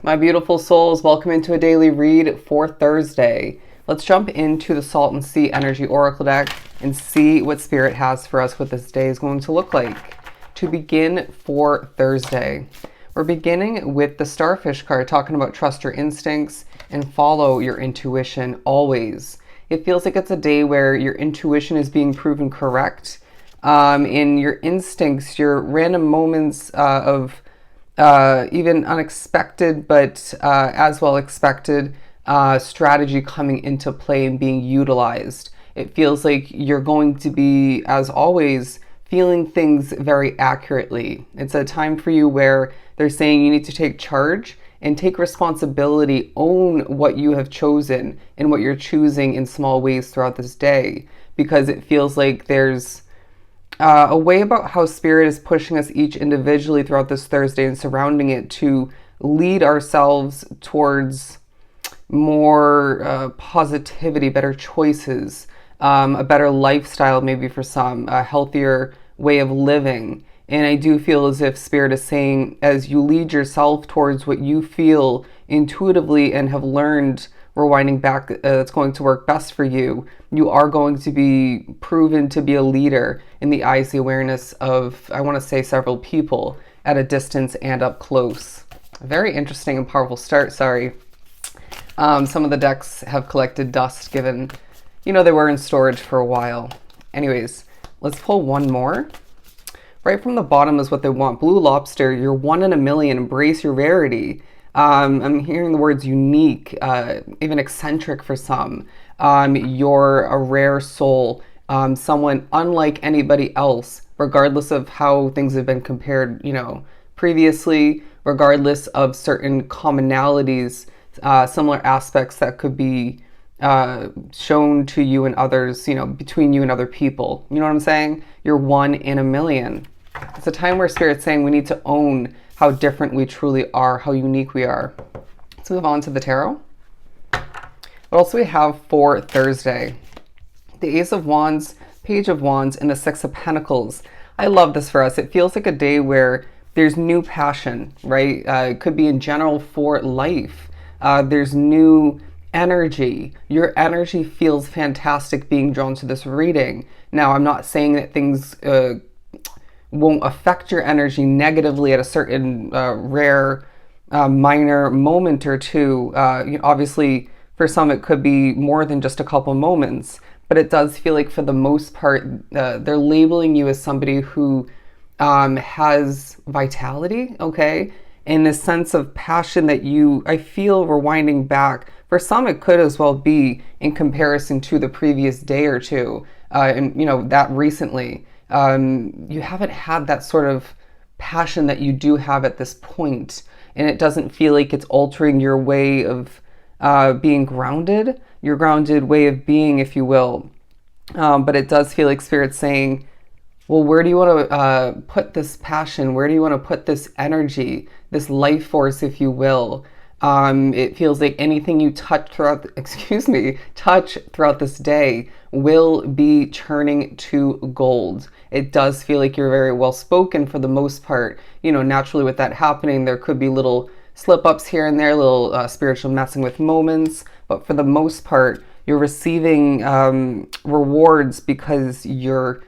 My beautiful souls, welcome into a daily read for Thursday. Let's jump into the Salt and Sea Energy Oracle deck and see what Spirit has for us, what this day is going to look like. To begin for Thursday, we're beginning with the Starfish card, talking about trust your instincts and follow your intuition always. It feels like it's a day where your intuition is being proven correct. In your instincts, your random moments of even unexpected, but as well expected strategy coming into play and being utilized. It feels like you're going to be, as always, feeling things very accurately. It's a time for you where they're saying you need to take charge and take responsibility, own what you have chosen and what you're choosing in small ways throughout this day, because it feels like there's a way about how Spirit is pushing us each individually throughout this Thursday and surrounding it to lead ourselves towards more positivity, better choices, a better lifestyle, maybe for some, a healthier way of living. And I do feel as if Spirit is saying, as you lead yourself towards what you feel intuitively and have learned, rewinding back, that's going to work best for you, you are going to be proven to be a leader in the eyes, the awareness of, I want to say, several people at a distance and up close. A very interesting and powerful start, sorry. Some of the decks have collected dust given, they were in storage for a while. Anyways, let's pull one more. Right from the bottom is what they want. Blue Lobster, you're 1 in a million, embrace your rarity. I'm hearing the words unique, even eccentric for some. You're a rare soul, someone unlike anybody else, regardless of how things have been compared, previously, regardless of certain commonalities, similar aspects that could be shown to you and others, between you and other people. You know what I'm saying? You're 1 in a million. It's a time where Spirit's saying we need to own how different we truly are, how unique we are. Let's move on to the tarot. What else do we have for Thursday? The Ace of Wands, Page of Wands, and the Six of Pentacles. I love this for us. It feels like a day where there's new passion, right? It could be in general for life. There's new energy. Your energy feels fantastic being drawn to this reading. Now, I'm not saying that things won't affect your energy negatively at a certain rare minor moment or two. Obviously, for some it could be more than just a couple moments, but it does feel like for the most part they're labeling you as somebody who has vitality, okay? And this sense of passion that I feel rewinding back. For some, it could as well be in comparison to the previous day or two, and that recently. You haven't had that sort of passion that you do have at this point, and it doesn't feel like it's altering your way of being grounded, your grounded way of being, if you will. But it does feel like Spirit's saying, well, where do you want to put this passion? Where do you want to put this energy, this life force, if you will? It feels like anything you touch throughout this day will be turning to gold. It does feel like you're very well spoken for the most part. Naturally with that happening, there could be little slip ups here and there, little spiritual messing with moments. But for the most part, you're receiving rewards because you're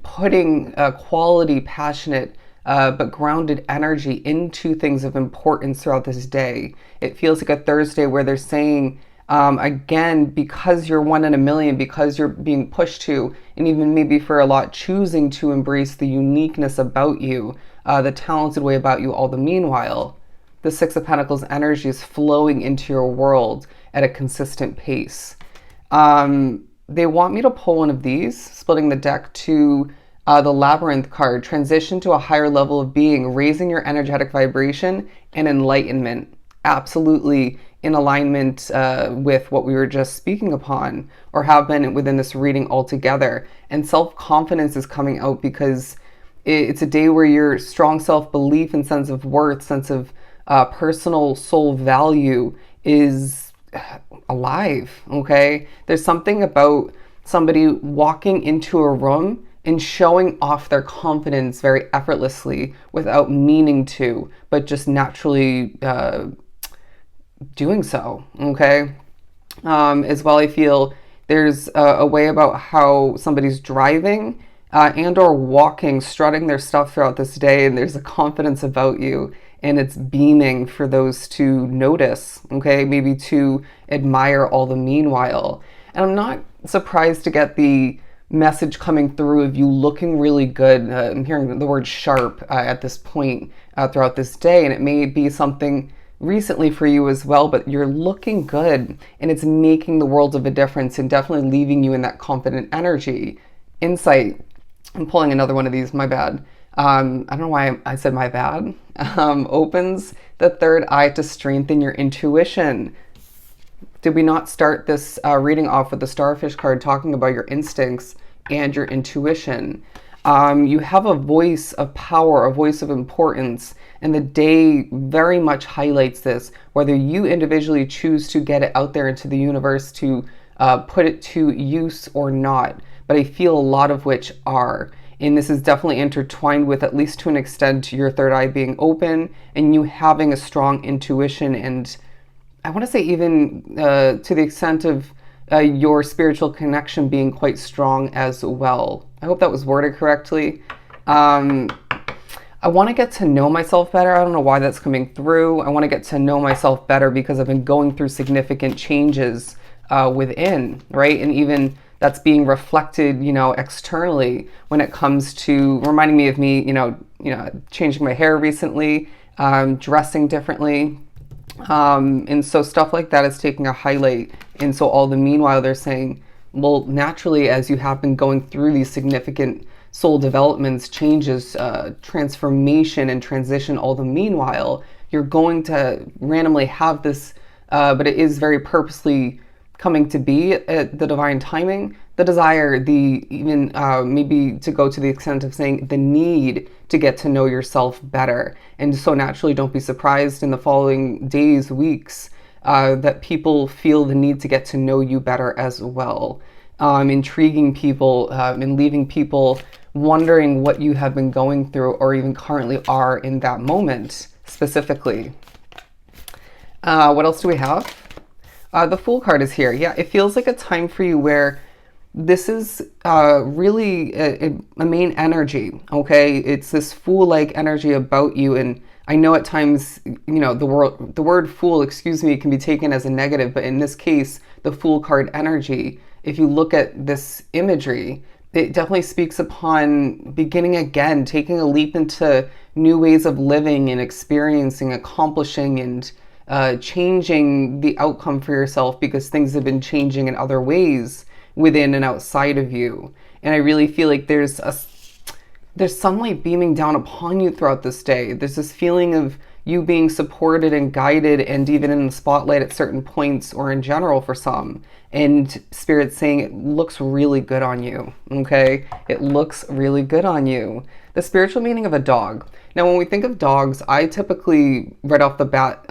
putting quality, passionate, but grounded energy into things of importance throughout this day. It feels like a Thursday where they're saying, again, because you're 1 in a million, because you're being pushed to, and even maybe for a lot, choosing to embrace the uniqueness about you, the talented way about you, all the meanwhile, the Six of Pentacles energy is flowing into your world at a consistent pace. They want me to pull one of these, splitting the deck to the Labyrinth card, transition to a higher level of being, raising your energetic vibration, and enlightenment. Absolutely in alignment with what we were just speaking upon, or have been within this reading altogether. And self-confidence is coming out because it's a day where your strong self-belief and sense of worth, sense of personal soul value is alive, okay? There's something about somebody walking into a room and showing off their confidence very effortlessly without meaning to, but just naturally doing so, okay? As well, I feel there's a way about how somebody's driving and or walking, strutting their stuff throughout this day, and there's a confidence about you, and it's beaming for those to notice, okay? Maybe to admire all the meanwhile. And I'm not surprised to get the message coming through of you looking really good. I'm hearing the word sharp at this point throughout this day, and it may be something recently for you as well, but you're looking good and it's making the world of a difference and definitely leaving you in that confident energy. Insight. I'm pulling another one of these, my bad. I don't know why I said my bad. Opens the third eye to strengthen your intuition. Did we not start this reading off with the starfish card talking about your instincts and your intuition? You have a voice of power, a voice of importance, and the day very much highlights this, whether you individually choose to get it out there into the universe to put it to use or not. But I feel a lot of which are. And this is definitely intertwined with, at least to an extent, your third eye being open and you having a strong intuition, and I want to say even to the extent of your spiritual connection being quite strong as well. I hope that was worded correctly. I want to get to know myself better. I don't know why that's coming through. I want to get to know myself better because I've been going through significant changes within, right? And even that's being reflected, externally when it comes to reminding me of me, changing my hair recently, dressing differently. And so stuff like that is taking a highlight. And so all the meanwhile, they're saying, well, naturally, as you have been going through these significant soul developments, changes, transformation and transition, all the meanwhile, you're going to randomly have this, but it is very purposely coming to be at the divine timing, the desire, the even maybe to go to the extent of saying the need to get to know yourself better. And so naturally, don't be surprised in the following days, weeks, that people feel the need to get to know you better as well. Intriguing people and leaving people wondering what you have been going through or even currently are in that moment specifically. What else do we have? The Fool card is here. Yeah, it feels like a time for you where this is really a main energy, okay? It's this fool-like energy about you, and I know at times, the word fool, can be taken as a negative, but in this case, the Fool card energy, if you look at this imagery, it definitely speaks upon beginning again, taking a leap into new ways of living and experiencing, accomplishing, and changing the outcome for yourself because things have been changing in other ways within and outside of you. And I really feel like there's sunlight beaming down upon you throughout this day. There's this feeling of you being supported and guided and even in the spotlight at certain points or in general for some. And Spirit saying it looks really good on you, okay? It looks really good on you. The spiritual meaning of a dog. Now, when we think of dogs, I typically, right off the bat,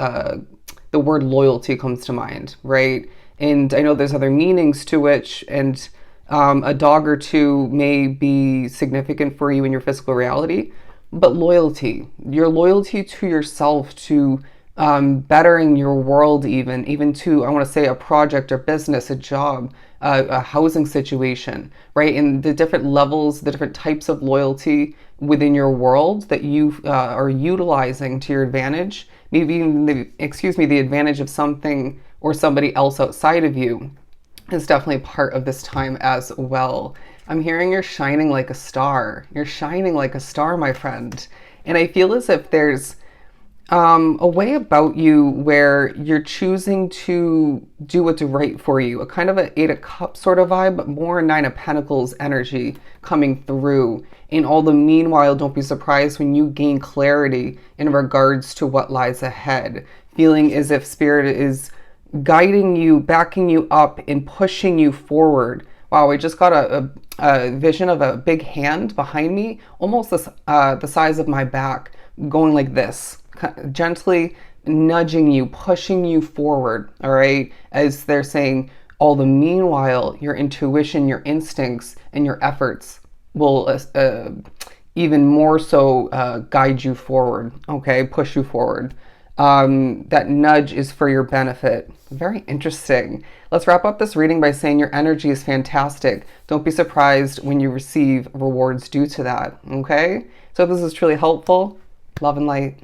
the word loyalty comes to mind, right? And I know there's other meanings to which, and a dog or two may be significant for you in your physical reality, but loyalty, your loyalty to yourself, to bettering your world, even to, I want to say, a project or business, a job, a housing situation, right? And the different levels, the different types of loyalty within your world that you are utilizing to your advantage, maybe even the advantage of something or somebody else outside of you, is definitely part of this time as well. I'm hearing you're shining like a star. You're shining like a star, my friend. And I feel as if there's a way about you where you're choosing to do what's right for you. A kind of an Eight of Cups sort of vibe, but more Nine of Pentacles energy coming through. In all the meanwhile, don't be surprised when you gain clarity in regards to what lies ahead. Feeling as if Spirit is guiding you, backing you up, and pushing you forward. Wow, I just got a vision of a big hand behind me, almost the size of my back, going like this, gently nudging you, pushing you forward, all right? As they're saying, all the meanwhile, your intuition, your instincts, and your efforts will even more so guide you forward, okay? Push you forward. that nudge is for your benefit. Very interesting. Let's wrap up this reading by saying your energy is fantastic. Don't be surprised when you receive rewards due to that. Okay? So if this is truly helpful, love and light.